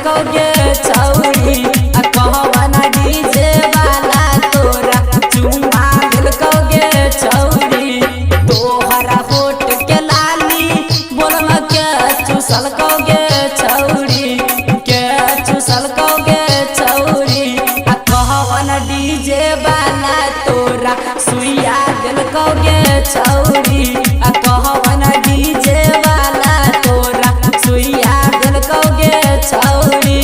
दिलकोगे छौरी कहवाना डीजे वाला तोरा चुमा दिलकोगे छौरी तोहरा होठ के लाली बोलम के चुसलकोगे छौरी के चुसलकोगे छौरी कहवाना डीजे वाला तोरा सुइया दिलकोगे छौरी कहवाना डीजे वाला तोरा सुइया दिलकोगे छौरी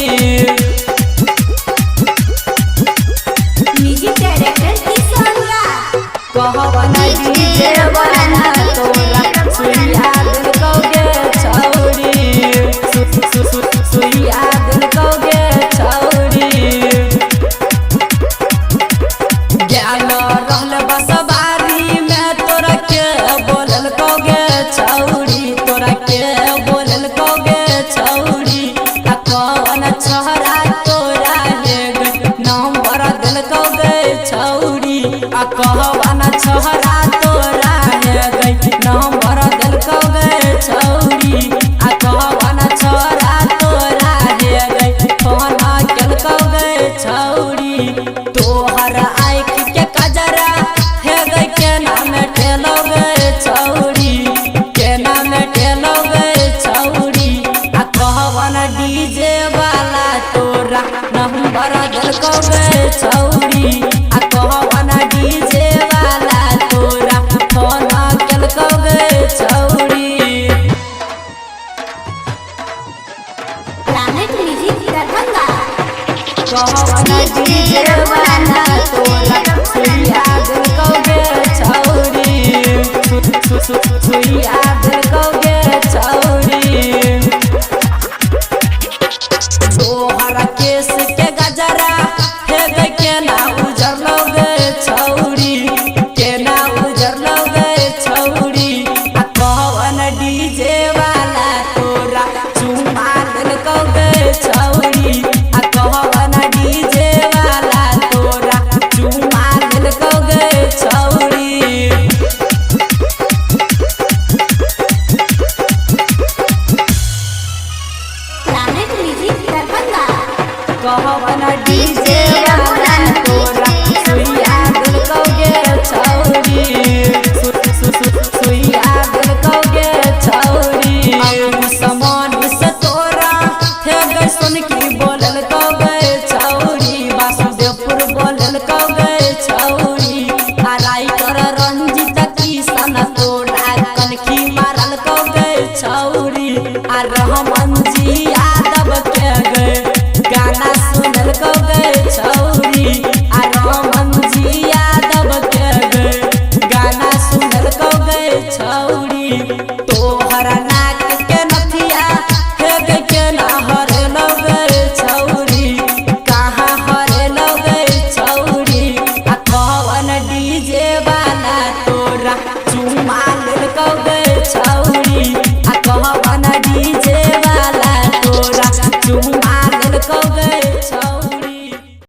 म्यूजिक डायरेक्टर किशन राज कहवाना डीजे वाला तोरा सुइया दिलकोगे छौरी सुइया दिलकोगे छौरी ज्ञान रहल बसवारी में तोरा के बोलल कोगे छौरी तोरा के बोलल कोगे छौरी कौन छोरा तोरा ले नंबर दिल कोगे छौरी कहवान छोरा तोरा ले नंबर दिल कोगे छौरी कहवान छोरा तोरा ले फोन केल कोगे छौरी तोहर आँख के कजरा हे गई के नाम ठेलोगे छौरी के नाम ठेलोगे छौरी कहवान डीजे वाला तोरा नंबर दिलकोगे छौरी कहवान डीजे वाला तोरा फोन केलकोगे छौरी प्लैनेट म्यूजिक दरभंगा कहवाना डीजे वाला तोरा सुइया दिलकोगे छौरी सुइया दिलकोगे छौरी तोहरा केस के गजरा हे गई के ना उजर लोगे छौरी के ना उजर लोगे छौरी कहवान डीजे वाला तोरा चुमा दिलकोगे छौरी कहवान डीजे वाला तोरा चुमा दिलकोगे छौरी प्लैनेट म्यूजिक दरभंगा कहवाना डीजे वाला तोरा